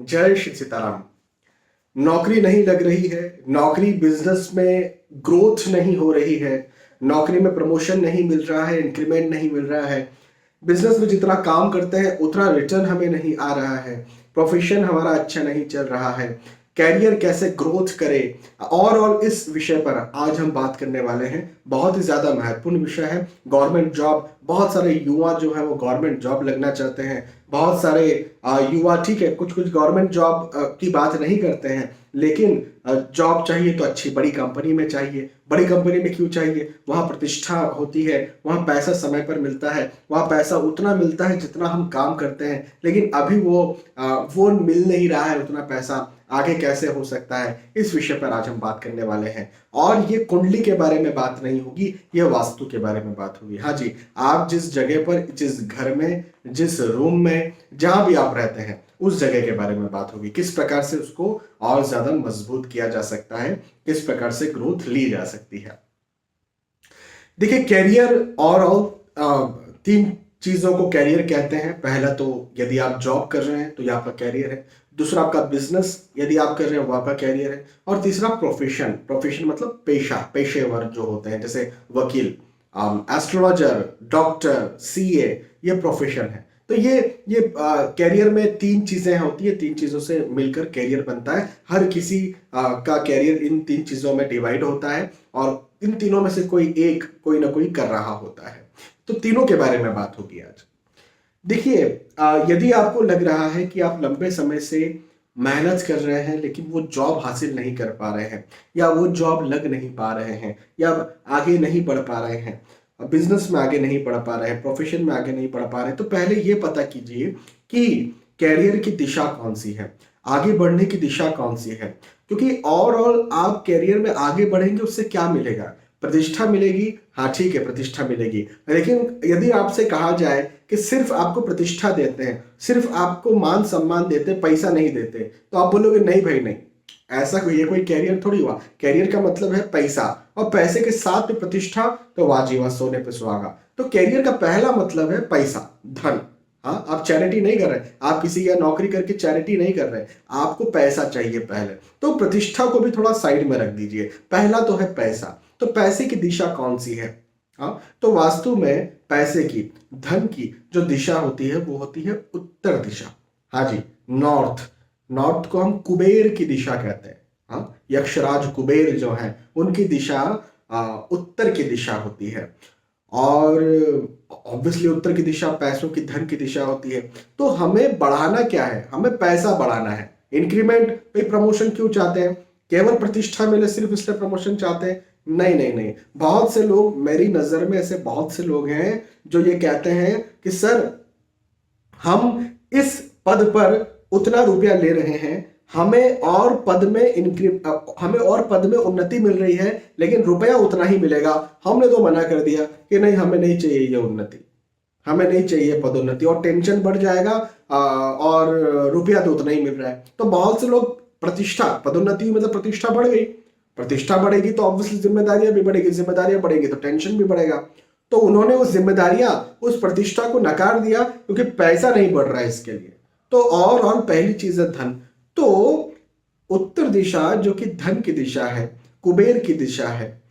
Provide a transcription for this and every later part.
जय श्री सीताराम। नौकरी नहीं लग रही है, नौकरी बिजनेस में ग्रोथ नहीं हो रही है, नौकरी में प्रमोशन नहीं मिल रहा है, इंक्रीमेंट नहीं मिल रहा है, बिजनेस में जितना काम करते हैं उतना रिटर्न हमें नहीं आ रहा है, प्रोफेशन हमारा अच्छा नहीं चल रहा है, कैरियर कैसे ग्रोथ करे और इस विषय पर आज हम बात करने वाले हैं। बहुत ही ज्यादा महत्वपूर्ण विषय है। गवर्नमेंट जॉब, बहुत सारे युवा जो है वो गवर्नमेंट जॉब लगना चाहते हैं। बहुत सारे युवा, ठीक है, कुछ कुछ गवर्नमेंट जॉब की बात नहीं करते हैं, लेकिन जॉब चाहिए तो अच्छी बड़ी कंपनी में चाहिए। बड़ी कंपनी में क्यों चाहिए? वहां प्रतिष्ठा होती है, वहां पैसा समय पर मिलता है, वहां पैसा उतना मिलता है जितना हम काम करते हैं। लेकिन अभी वो मिल नहीं रहा है उतना पैसा, आगे कैसे हो सकता है? इस विषय पर आज हम बात करने वाले हैं। और ये कुंडली के बारे में बात नहीं होगी, ये वास्तु के बारे में बात होगी। हाँ जी, आप जिस जगह पर, जिस घर में, जिस रूम में, जहां भी आप रहते हैं उस जगह के बारे में बात होगी। किस प्रकार से उसको और ज्यादा मजबूत किया जा सकता है, किस प्रकार से ग्रोथ ली जा सकती है। देखिए, कैरियर और तीन चीजों को कैरियर कहते हैं। पहला तो यदि आप जॉब कर रहे हैं तो यह आपका कैरियर है। दूसरा आपका बिजनेस यदि आप कर रहे हैं वो आपका कैरियर है। और तीसरा प्रोफेशन। प्रोफेशन मतलब पेशा, पेशेवर जो होते हैं, जैसे वकील, एस्ट्रोलॉजर, डॉक्टर, सीए, ये प्रोफेशन है। तो ये कैरियर में तीन चीजें होती है, तीन चीजों से मिलकर कैरियर बनता है। हर किसी का कैरियर इन तीन चीजों में डिवाइड होता है और इन तीनों में से कोई ना कोई कर रहा होता है। तो तीनों के बारे में बात होगी आज। देखिए, यदि आपको लग रहा है कि आप लंबे समय से मेहनत कर रहे हैं लेकिन वो जॉब हासिल नहीं कर पा रहे हैं, या वो जॉब लग नहीं पा रहे हैं, या आगे नहीं बढ़ पा रहे हैं, बिजनेस में आगे नहीं बढ़ पा रहे हैं, प्रोफेशन में आगे नहीं बढ़ पा रहे हैं, तो पहले ये पता कीजिए कि कैरियर की दिशा कौन सी है, आगे बढ़ने की दिशा कौन सी है। क्योंकि ओवरऑल आप कैरियर में आगे बढ़ेंगे, उससे क्या मिलेगा? प्रतिष्ठा मिलेगी। हाँ ठीक है, प्रतिष्ठा मिलेगी। लेकिन यदि आपसे कहा जाए कि सिर्फ आपको प्रतिष्ठा देते हैं, सिर्फ आपको मान सम्मान देते हैं, पैसा नहीं देते, तो आप बोलोगे नहीं भाई नहीं, ऐसा कोई कैरियर थोड़ी हुआ। कैरियर का मतलब है पैसा, और पैसे के साथ में प्रतिष्ठा, तो वाह जी वाह, सोने पे सुहागा। तो कैरियर का पहला मतलब है पैसा, धन। हाँ, आप चैरिटी नहीं कर रहे, आप किसी का नौकरी करके चैरिटी नहीं कर रहे, आपको पैसा चाहिए पहले। तो प्रतिष्ठा को भी थोड़ा साइड में रख दीजिए, पहला तो है पैसा। तो पैसे की दिशा कौन सी है? हाँ, तो वास्तु में पैसे की, धन की जो दिशा होती है वो होती है उत्तर दिशा। हाँ जी, नॉर्थ। नॉर्थ को हम कुबेर की दिशा कहते हैं। हाँ, यक्षराज कुबेर जो है उनकी दिशा उत्तर की दिशा होती है। और ऑब्वियसली उत्तर की दिशा पैसों की, धन की दिशा होती है। तो हमें बढ़ाना क्या है? हमें पैसा बढ़ाना है। इंक्रीमेंट पे प्रमोशन क्यों चाहते हैं? केवल प्रतिष्ठा मिले सिर्फ इसलिए प्रमोशन चाहते हैं? नहीं नहीं नहीं। बहुत से लोग, मेरी नजर में ऐसे बहुत से लोग हैं जो ये कहते हैं कि सर, हम इस पद पर उतना रुपया ले रहे हैं, हमें और पद में उन्नति मिल रही है, लेकिन रुपया उतना ही मिलेगा। हमने तो मना कर दिया कि नहीं, हमें नहीं चाहिए ये उन्नति, हमें नहीं चाहिए पदोन्नति, और टेंशन बढ़ जाएगा और रुपया तो उतना ही मिल रहा है। तो बहुत से लोग प्रतिष्ठा, पदोन्नति मतलब प्रतिष्ठा बढ़ गई, प्रतिष्ठा बढ़ेगी तो ऑब्वियसली जिम्मेदारियां भी बढ़ेगी, जिम्मेदारियां बढ़ेगी तो टेंशन भी बढ़ेगा। तो उन्होंने उस जिम्मेदारियां, उस प्रतिष्ठा को नकार दिया क्योंकि पैसा नहीं बढ़ रहा है इसके लिए। तो और पहली चीज है धन। तो उत्तर दिशा जो कि धन की दिशा है, कुबेर की दिशा है,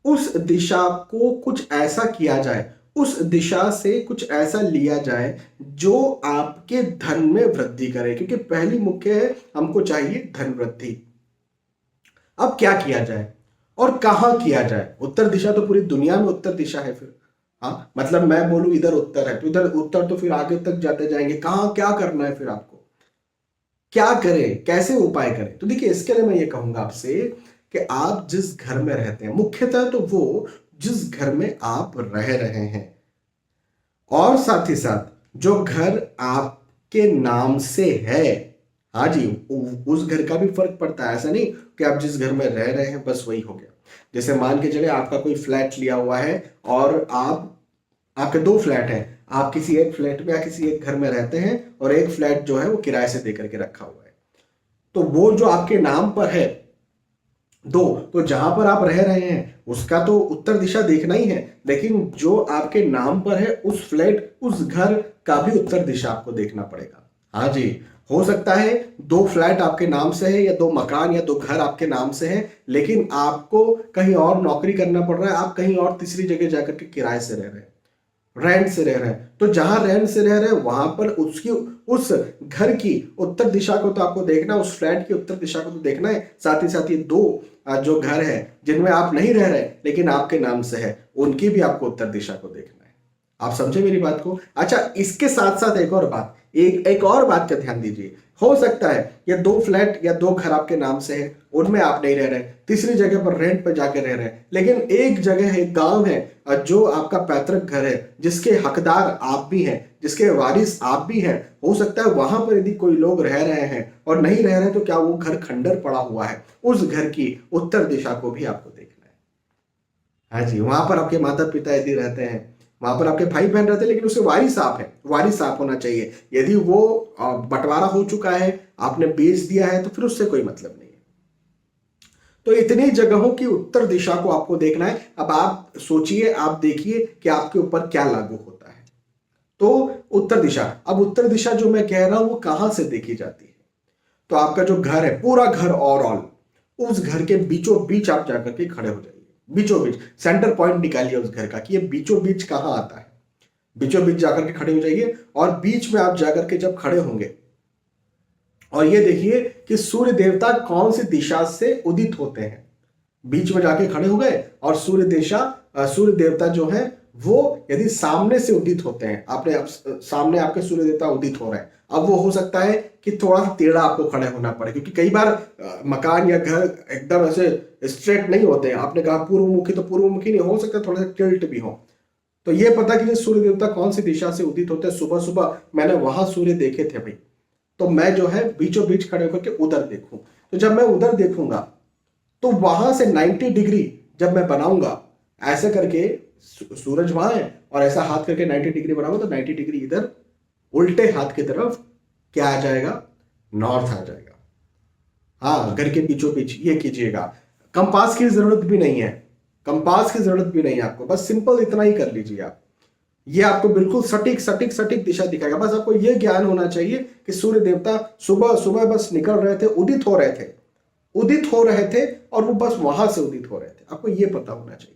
उस दिशा को कुछ ऐसा किया जाए, उस दिशा से कुछ ऐसा लिया जाए जो आपके धन में वृद्धि करे। क्योंकि पहली मुख्य है, हमको चाहिए धन वृद्धि। अब क्या किया जाए और कहां किया जाए? उत्तर दिशा तो पूरी दुनिया में उत्तर दिशा है। फिर हाँ, मतलब मैं बोलूं इधर उत्तर है तो इधर उत्तर, तो फिर आगे तक जाते जाएंगे। कहां क्या करना है? फिर आपको क्या करें, कैसे उपाय करें? तो देखिए, इसके लिए मैं ये कहूंगा आपसे कि आप जिस घर में रहते हैं, मुख्यतः तो वो जिस घर में आप रह रहे हैं, और साथ ही साथ जो घर आपके नाम से है, हाँ जी, उस घर का भी फर्क पड़ता है। ऐसा नहीं कि आप जिस घर में रह रहे हैं बस वही हो गया। जैसे मान के चले आपका कोई फ्लैट लिया हुआ है और आपके दो फ्लैट हैं, आप किसी एक फ्लैट में या किसी एक घर में रहते हैं, और एक फ्लैट जो है वो किराए से देकर के रखा हुआ है। तो वो जो आपके नाम पर है दो, तो जहां पर आप रह रहे हैं उसका तो उत्तर दिशा देखना ही है, लेकिन जो आपके नाम पर है उस फ्लैट, उस घर का भी उत्तर दिशा आपको देखना पड़ेगा। हाँ जी, हो सकता है 2 फ्लैट आपके नाम से है या 2 मकान या 2 घर आपके नाम से है, लेकिन आपको कहीं और नौकरी करना पड़ रहा है, आप कहीं और तीसरी जगह जाकर के किराए से रह रहे हैं, रेंट से रह रहे हैं। तो जहां रेंट से रह रहे हैं वहां पर उसकी उस घर की उत्तर दिशा को तो आपको देखना है, उस फ्लैट की उत्तर दिशा को तो देखना है। साथ ही ये 2 जो घर है जिनमें आप नहीं रह रहे लेकिन आपके नाम से है, उनकी भी आपको उत्तर दिशा को देखना है। आप समझे मेरी बात को? अच्छा, इसके साथ साथ एक और बात, एक और बात का ध्यान दीजिए। हो सकता है ये 2 फ्लैट या 2 घर आपके नाम से है, उनमें आप नहीं रह रहे, तीसरी जगह पर रेंट पर जाकर रह रहे हैं, लेकिन एक जगह है, एक गांव है जो आपका पैतृक घर है, जिसके हकदार आप भी हैं, जिसके वारिस आप भी हैं। हो सकता है वहां पर यदि कोई लोग रह रहे हैं और नहीं रह रहे तो क्या वो घर खंडर पड़ा हुआ है, उस घर की उत्तर दिशा को भी आपको देखना है। हाँ जी, वहां पर आपके माता पिता यदि रहते हैं, वहां पर आपके भाई बहन रहते हैं, लेकिन उसके वारिस आप हैं, वारिस आप होना चाहिए। यदि वो बंटवारा हो चुका है, आपने बेच दिया है, तो फिर उससे कोई मतलब नहीं है। तो इतनी जगहों की उत्तर दिशा को आपको देखना है। अब आप सोचिए, आप देखिए कि आपके ऊपर क्या लागू होता है। तो उत्तर दिशा, अब उत्तर दिशा जो मैं कह रहा हूं वो कहां से देखी जाती है? तो आपका जो घर है, पूरा घर ओवरऑल, उस घर के बीचों बीच आप जाकर के खड़े हो जाइए। बीचों बीच सेंटर पॉइंट निकालिए उस घर का कि ये बीचों बीच कहां आता है। बीचों बीच जाकर के खड़े हो जाइए, और बीच में आप जाकर के जब खड़े होंगे और ये देखिए कि सूर्य देवता कौन सी दिशा से उदित होते हैं। बीच में जाके खड़े हो गए और सूर्य देवता जो है वो यदि सामने से उदित होते हैं, सामने आपके सूर्य देवता उदित हो रहे हैं। अब वो हो सकता है कि थोड़ा सा टेढ़ा आपको खड़े होना पड़े, क्योंकि कई बार मकान या घर एकदम ऐसे स्ट्रेट नहीं होते हैं। आपने कहा पूर्वमुखी, तो पूर्वमुखी नहीं हो सकता, थोड़ा सा टिल्ट भी हो। तो ये पता कि सूर्य देवता कौन सी दिशा से उदित होते हैं, सुबह सुबह मैंने वहां सूर्य देखे थे भाई, तो मैं जो है बीचों बीच खड़े होकर के उधर देखूं। तो जब मैं उधर देखूंगा तो वहां से 90 डिग्री जब मैं बनाऊंगा, ऐसे करके सूरज वहां है और ऐसा हाथ करके 90 डिग्री बनाऊंगा, तो 90 डिग्री इधर उल्टे हाथ की तरफ क्या आ जाएगा? नॉर्थ आ जाएगा। हाँ, घर के बीचों बीच ये कीजिएगा। कंपास की जरूरत भी नहीं है, कंपास की जरूरत भी नहीं है आपको, बस सिंपल इतना ही कर लीजिए आप। ये आपको बिल्कुल सटीक सटीक सटीक दिशा दिखाएगा। बस आपको ये ज्ञान होना चाहिए कि सूर्य देवता सुबह सुबह बस निकल रहे थे, उदित हो रहे थे और वो बस वहां से उदित हो रहे थे। आपको ये पता होना चाहिए।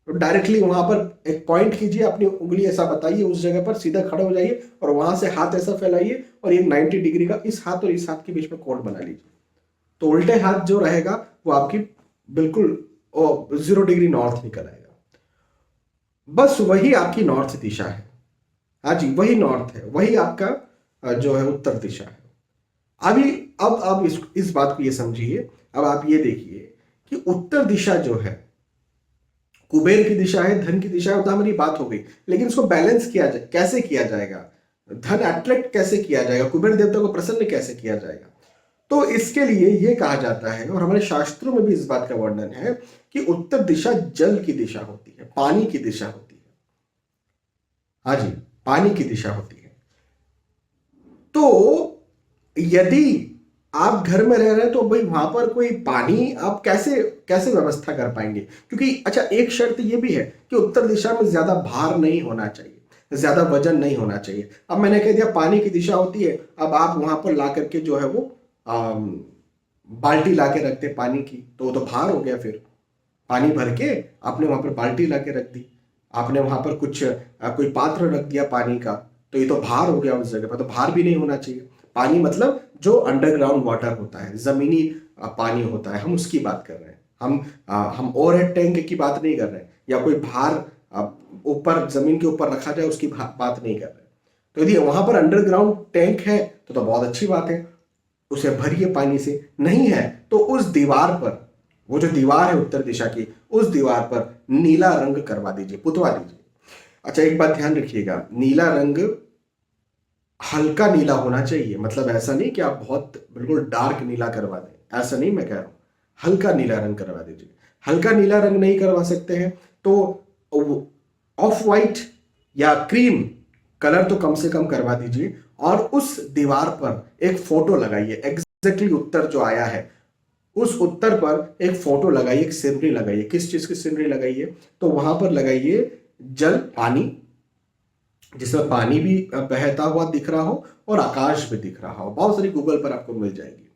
तो डायरेक्टली वहां पर एक पॉइंट कीजिए, अपनी उंगली ऐसा बताइए उस जगह पर, सीधा खड़े हो जाइए और वहां से हाथ ऐसा फैलाइए और ये 90 डिग्री का इस हाथ और इस हाथ के बीच में कोण बना लीजिए। तो उल्टे हाथ जो रहेगा वो आपकी बिल्कुल 0 डिग्री नॉर्थ निकल आएगा। बस वही आपकी नॉर्थ दिशा है। हाँ जी, वही नॉर्थ है, वही आपका जो है उत्तर दिशा है। अभी अब आप इस बात को ये समझिए। अब आप ये देखिए कि उत्तर दिशा जो है कुबेर की दिशा है, धन की दिशा है, तो हमारी बात हो गई। लेकिन इसको बैलेंस किया जाए, कैसे किया जाएगा? धन अट्रैक्ट कैसे किया जाएगा? कुबेर देवता को प्रसन्न कैसे किया जाएगा? तो इसके लिए ये कहा जाता है, और हमारे शास्त्रों में भी इस बात का वर्णन है कि उत्तर दिशा जल की दिशा होती है, पानी की दिशा होती है। हाँ जी, पानी की दिशा होती है। तो यदि आप घर में रह रहे हैं तो भाई वहां पर कोई पानी आप कैसे कैसे व्यवस्था कर पाएंगे? क्योंकि अच्छा, एक शर्त ये भी है कि उत्तर दिशा में ज्यादा भार नहीं होना चाहिए, ज्यादा वजन नहीं होना चाहिए। अब मैंने कह दिया पानी की दिशा होती है, अब आप वहां पर ला करके जो है वो बाल्टी ला के रखते पानी की, तो वो तो भार हो गया। फिर पानी भर के आपने वहां पर बाल्टी ला के रख दी, आपने वहां पर कोई पात्र रख दिया पानी का, तो ये तो भार हो गया उस जगह पर। तो भार भी नहीं होना चाहिए। पानी मतलब जो अंडरग्राउंड वाटर होता है, जमीनी पानी होता है, हम उसकी बात कर रहे हैं। हम ओवरहेड टैंक की बात नहीं कर रहे हैं, या कोई भार ऊपर जमीन के ऊपर रखा जाए उसकी बात नहीं कर रहे हैं। तो यदि वहां पर अंडरग्राउंड टैंक है तो बहुत अच्छी बात है, उसे भरिए पानी से। नहीं है तो उस दीवार पर, वो जो दीवार है उत्तर दिशा की, उस दीवार पर नीला रंग करवा दीजिए, पुतवा दीजिए। अच्छा, एक बात ध्यान रखिएगा, नीला रंग हल्का नीला होना चाहिए। मतलब ऐसा नहीं कि आप बहुत बिल्कुल डार्क नीला करवा दें, ऐसा नहीं मैं कह रहा हूं। हल्का नीला रंग करवा दीजिए। हल्का नीला रंग नहीं करवा सकते हैं तो ऑफ वाइट या क्रीम कलर तो कम से कम करवा दीजिए, और उस दीवार पर एक फोटो लगाइए। एग्जैक्टली उत्तर जो आया है उस उत्तर पर एक फोटो लगाइए, एक सीनरी लगाइए। किस चीज की सीनरी लगाइए? तो वहां पर लगाइए जल, पानी, जिसमें पानी भी बहता हुआ दिख रहा हो और आकाश भी दिख रहा हो। बहुत सारी गूगल पर आपको मिल जाएगी,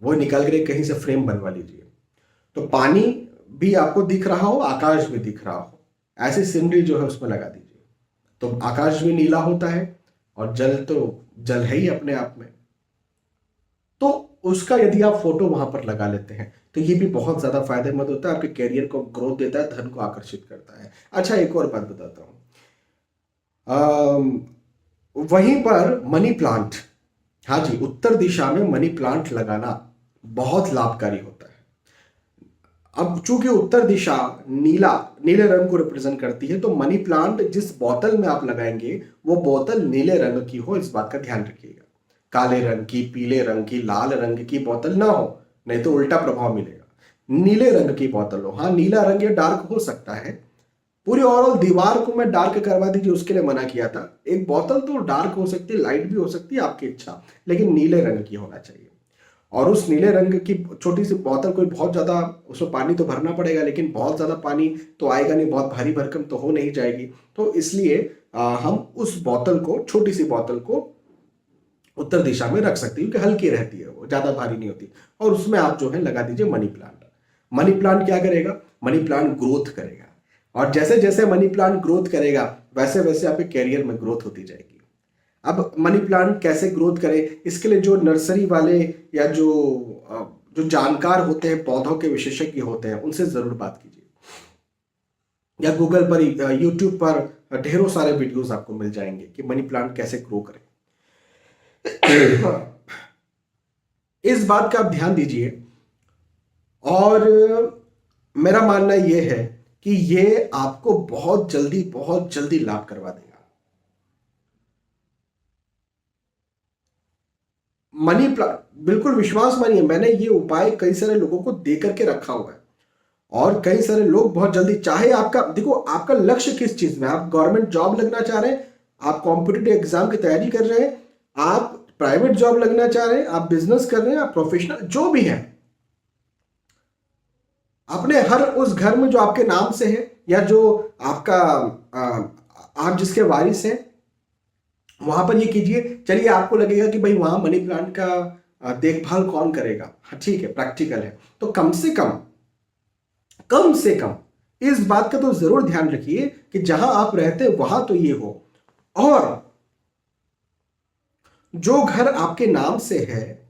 वो निकाल कर कहीं से फ्रेम बनवा लीजिए। तो पानी भी आपको दिख रहा हो, आकाश भी दिख रहा हो, ऐसी सीनरी जो है उसमें लगा दीजिए। तो आकाश भी नीला होता है और जल तो जल है ही अपने आप में। तो उसका यदि आप फोटो वहां पर लगा लेते हैं तो ये भी बहुत ज्यादा फायदेमंद होता है, आपके कैरियर को ग्रोथ देता है, धन को आकर्षित करता है। अच्छा, एक और बात बताता हूं। वहीं पर मनी प्लांट, हाँ जी, उत्तर दिशा में मनी प्लांट लगाना बहुत लाभकारी होता है। अब चूंकि उत्तर दिशा नीले रंग को रिप्रेजेंट करती है, तो मनी प्लांट जिस बोतल में आप लगाएंगे वो बोतल नीले रंग की हो, इस बात का ध्यान रखिएगा। काले रंग की, पीले रंग की, लाल रंग की बोतल ना हो, नहीं तो उल्टा प्रभाव मिलेगा। नीले रंग की बोतल हो। हाँ, नीला रंग या डार्क हो सकता है, पूरी ओवरऑल दीवार को मैं डार्क करवा दीजिए, उसके लिए मना किया था। एक बोतल तो डार्क हो सकती है, लाइट भी हो सकती है, आपकी इच्छा, लेकिन नीले रंग की होना चाहिए। और उस नीले रंग की छोटी सी बोतल, कोई बहुत ज्यादा उसमें पानी तो भरना पड़ेगा, लेकिन बहुत ज्यादा पानी तो आएगा नहीं, बहुत भारी भरकम तो हो नहीं जाएगी। तो इसलिए हम उस बोतल को, छोटी सी बोतल को उत्तर दिशा में रख सकते हैं, क्योंकि हल्की रहती है, वो ज्यादा भारी नहीं होती। और उसमें आप जो है लगा दीजिए मनी प्लांट। मनी प्लांट क्या करेगा? मनी प्लांट ग्रोथ करेगा, और जैसे जैसे मनी प्लांट ग्रोथ करेगा वैसे वैसे आपके कैरियर में ग्रोथ होती जाएगी। अब मनी प्लांट कैसे ग्रोथ करे, इसके लिए जो नर्सरी वाले या जो जानकार होते हैं, पौधों के विशेषज्ञ होते हैं, उनसे जरूर बात कीजिए। या गूगल पर, यूट्यूब पर ढेरों सारे वीडियोस आपको मिल जाएंगे कि मनी प्लांट कैसे ग्रो करें। इस बात का आप ध्यान दीजिए। और मेरा मानना यह है कि ये आपको बहुत जल्दी लाभ करवा देगा। मनी प्लांट, बिल्कुल विश्वास मानिए, मैंने ये उपाय कई सारे लोगों को दे करके रखा हुआ है, और कई सारे लोग बहुत जल्दी, चाहे आपका, देखो आपका लक्ष्य किस चीज में, आप गवर्नमेंट जॉब लगना चाह रहे हैं, आप कॉम्पिटिटिव एग्जाम की तैयारी कर रहे हैं, आप प्राइवेट जॉब लगना चाह रहे हैं, आप बिजनेस कर रहे हैं, आप प्रोफेशनल जो भी है, अपने हर उस घर में जो आपके नाम से है, या जो आपका आप जिसके वारिस हैं, वहां पर ये कीजिए। चलिए, आपको लगेगा कि भाई वहां मनी प्लांट का देखभाल कौन करेगा, हाँ ठीक है, प्रैक्टिकल है, तो कम से कम इस बात का तो जरूर ध्यान रखिए कि जहां आप रहते हैं वहां तो ये हो। और जो घर आपके नाम से है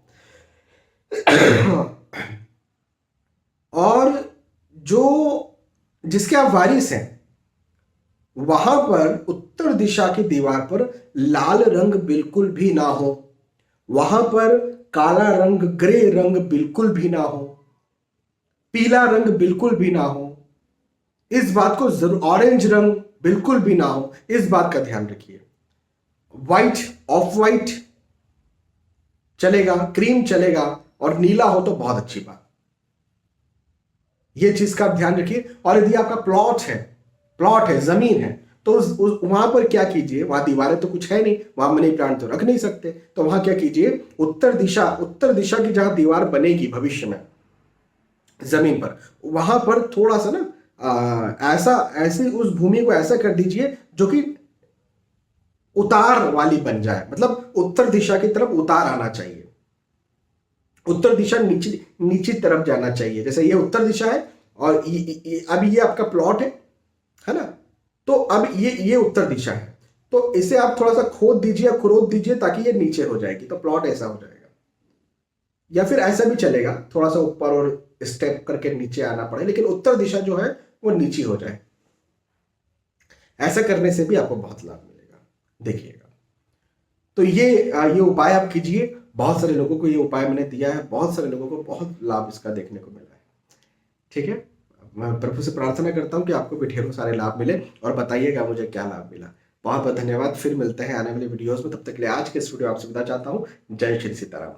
और जो जिसके आप वारिस हैं, वहां पर उत्तर दिशा की दीवार पर लाल रंग बिल्कुल भी ना हो, वहां पर काला रंग, ग्रे रंग बिल्कुल भी ना हो, पीला रंग बिल्कुल भी ना हो, इस बात को जरूर, ऑरेंज रंग बिल्कुल भी ना हो, इस बात का ध्यान रखिए। व्हाइट, ऑफ व्हाइट चलेगा, क्रीम चलेगा, और नीला हो तो बहुत अच्छी बात। ये चीज का आप ध्यान रखिए। और यदि आपका प्लॉट है, जमीन है, तो वहां पर क्या कीजिए, वहां दीवारें तो कुछ है नहीं, वहां मनी प्लांट तो रख नहीं सकते, तो वहां क्या कीजिए, उत्तर दिशा की जहां दीवार बनेगी भविष्य में जमीन पर, वहां पर थोड़ा सा ना ऐसे उस भूमि को ऐसा कर दीजिए जो कि उतार वाली बन जाए, मतलब उत्तर दिशा की तरफ उतार आना चाहिए, उत्तर दिशा नीचे नीचे तरफ जाना चाहिए। जैसे ये उत्तर दिशा है, और अब ये आपका प्लॉट है ना, तो अब ये उत्तर दिशा है, तो इसे आप थोड़ा सा खोद दीजिए, खुरोद दीजिए, ताकि ये नीचे हो जाएगी, तो प्लॉट ऐसा हो जाएगा। या फिर ऐसा भी चलेगा, थोड़ा सा ऊपर और स्टेप करके नीचे आना पड़े, लेकिन उत्तर दिशा जो है वो नीचे हो जाए। ऐसा करने से भी आपको बहुत लाभ मिलेगा, देखिएगा। तो ये उपाय आप कीजिए। बहुत सारे लोगों को ये उपाय मैंने दिया है, बहुत सारे लोगों को बहुत लाभ इसका देखने को मिला है। ठीक है, मैं प्रभु से प्रार्थना करता हूं कि आपको भी ढेरों सारे लाभ मिले, और बताइएगा मुझे क्या लाभ मिला। बहुत बहुत धन्यवाद। फिर मिलते हैं आने वाले वीडियोस में, तब तक के लिए आज के इस वीडियो आपसे विदा चाहता हूं। जय श्री सीताराम।